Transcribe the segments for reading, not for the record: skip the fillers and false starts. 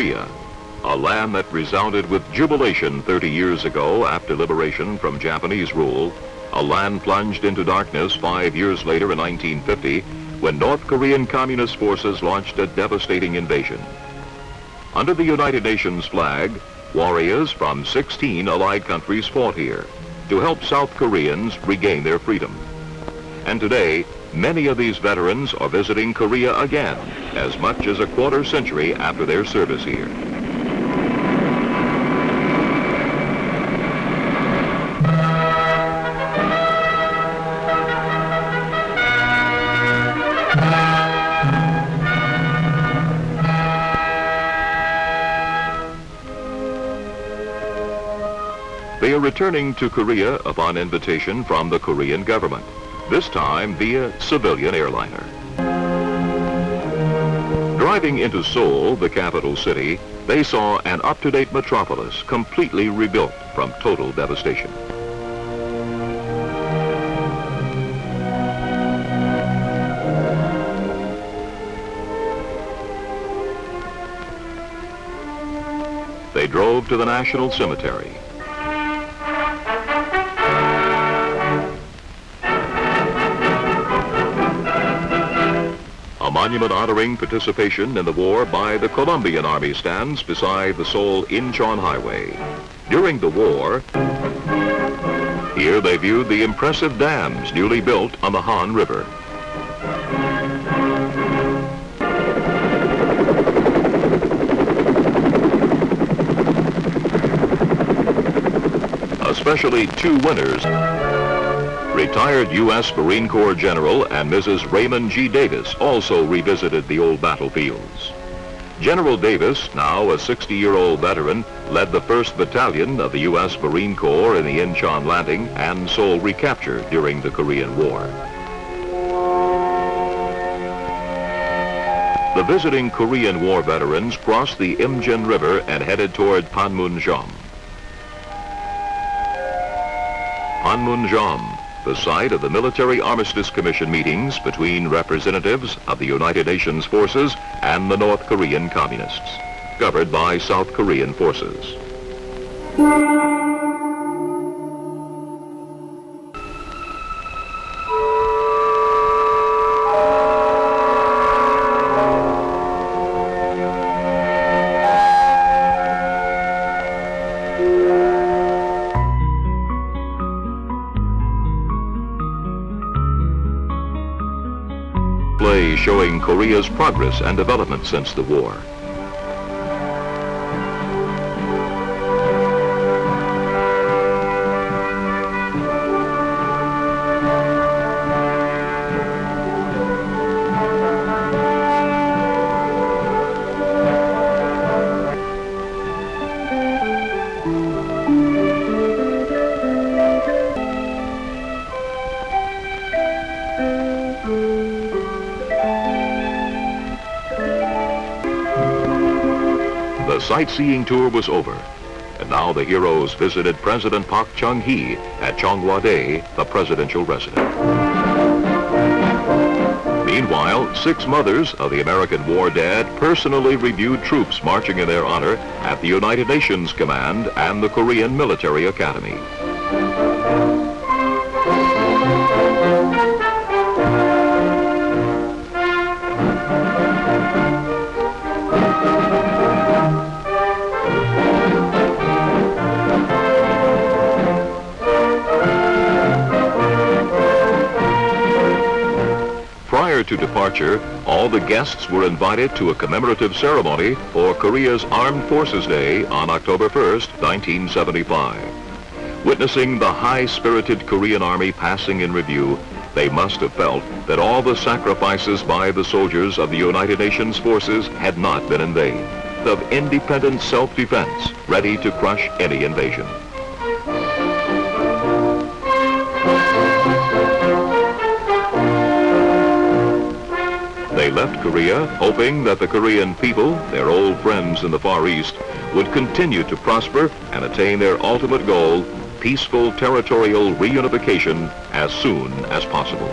Korea, a land that resounded with jubilation 30 years ago after liberation from Japanese rule, a land plunged into darkness 5 years later in 1950 when North Korean Communist forces launched a devastating invasion. Under the United Nations flag, warriors from 16 allied countries fought here to help South Koreans regain their freedom. And today, many of these veterans are visiting Korea again, as much as a quarter century after their service here. They are returning to Korea upon invitation from the Korean government, this time via civilian airliner. Driving into Seoul, the capital city, they saw an up-to-date metropolis completely rebuilt from total devastation. They drove to the National Cemetery. A monument honoring participation in the war by the Colombian Army stands beside the Seoul-Incheon Highway. During the war, here they viewed the impressive dams newly built on the Han River. Especially two winners, retired U.S. Marine Corps General and Mrs. Raymond G. Davis also revisited the old battlefields. General Davis, now a 60-year-old veteran, led the 1st Battalion of the U.S. Marine Corps in the Incheon landing and Seoul recapture during the Korean War. The visiting Korean War veterans crossed the Imjin River and headed toward Panmunjom. Panmunjom, the site of the Military Armistice Commission meetings between representatives of the United Nations forces and the North Korean Communists, governed by South Korean forces. Showing Korea's progress and development since the war. The sightseeing tour was over, and now the heroes visited President Park Chung-hee at Cheongwa-dae, the presidential residence. Meanwhile, 6 mothers of the American war dead personally reviewed troops marching in their honor at the United Nations Command and the Korean Military Academy. Prior to departure, all the guests were invited to a commemorative ceremony for Korea's Armed Forces Day on October 1st, 1975. Witnessing the high-spirited Korean Army passing in review, they must have felt that all the sacrifices by the soldiers of the United Nations forces had not been in vain, of independent self-defense, ready to crush any invasion. They left Korea hoping that the Korean people, their old friends in the Far East, would continue to prosper and attain their ultimate goal, peaceful territorial reunification, as soon as possible.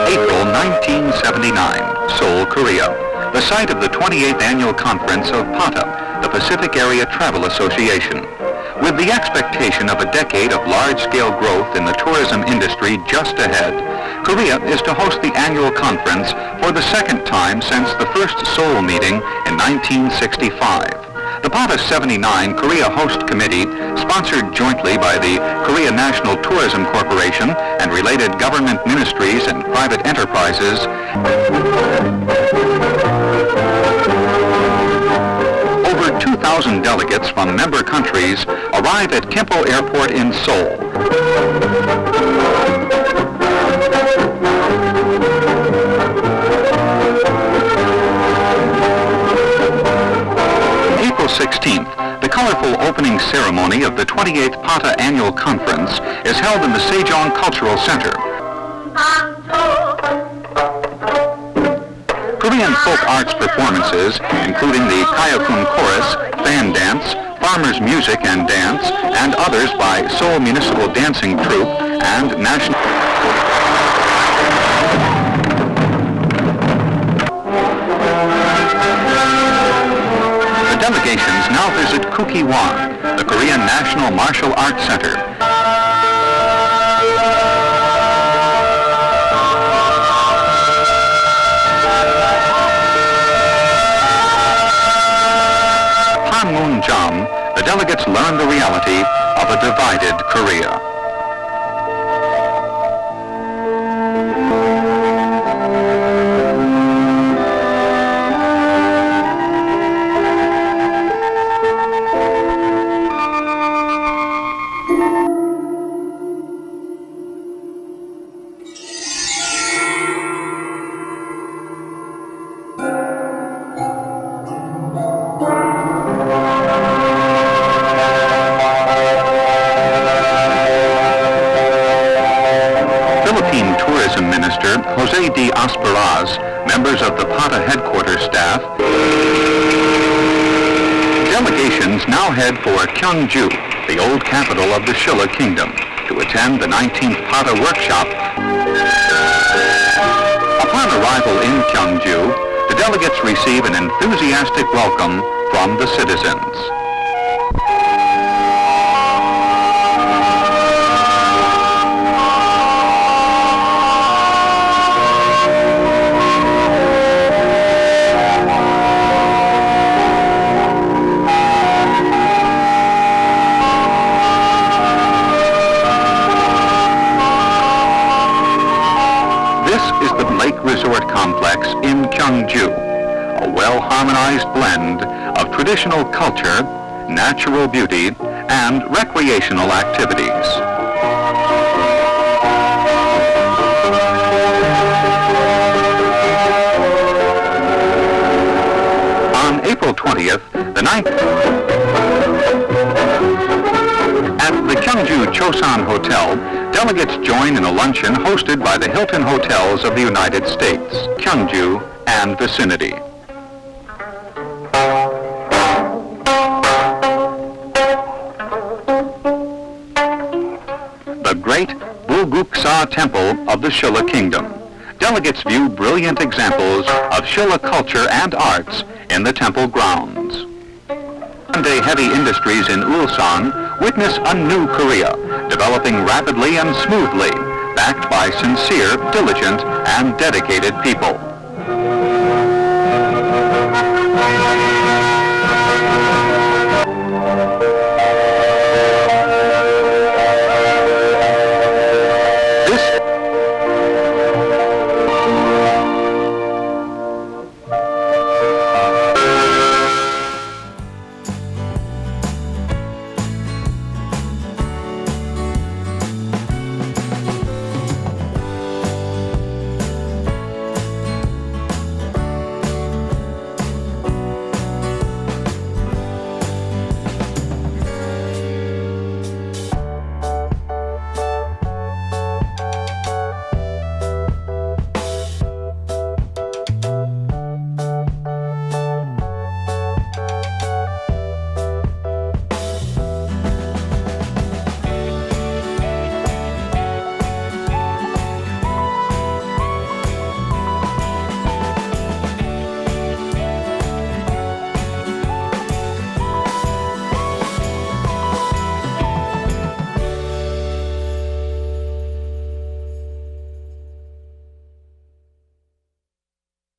April 1979, Seoul, Korea. the site of the 28th Annual Conference of PATA, the Pacific Area Travel Association. With the expectation of a decade of large-scale growth in the tourism industry just ahead, Korea is to host the annual conference for the second time since the first Seoul meeting in 1965. The PATA 79 Korea Host Committee, sponsored jointly by the Korea National Tourism Corporation and related government ministries and private enterprises, over 2,000 delegates from member countries arrive at Kimpo Airport in Seoul. April 16th, the colorful opening ceremony of the 28th PATA Annual Conference is held in the Sejong Cultural Center. Korean folk arts performances, including the Kayakun Chorus, fan dance, farmers' music and dance, and others by Seoul Municipal Dancing Troupe and National... Delegations now visit Kukiwon, the Korean National Martial Arts Center. Panmunjom, the delegates learn the reality of a divided Korea. Members of the PATA headquarters staff. Delegations now head for Gyeongju, the old capital of the Shilla Kingdom, to attend the 19th PATA workshop. Upon arrival in Gyeongju, the delegates receive an enthusiastic welcome from the citizens. Resort complex in Gyeongju, a well-harmonized blend of traditional culture, natural beauty, and recreational activities. On April 20th, the 9th, at the Gyeongju Chosan Hotel, delegates join in a luncheon hosted by the Hilton Hotels of the United States, Gyeongju and vicinity. The great Bulguksa Temple of the Shilla Kingdom. Delegates view brilliant examples of Shilla culture and arts in the temple grounds. Hyundai Heavy Industries in Ulsan witness a new Korea, developing rapidly and smoothly, backed by sincere, diligent, and dedicated people.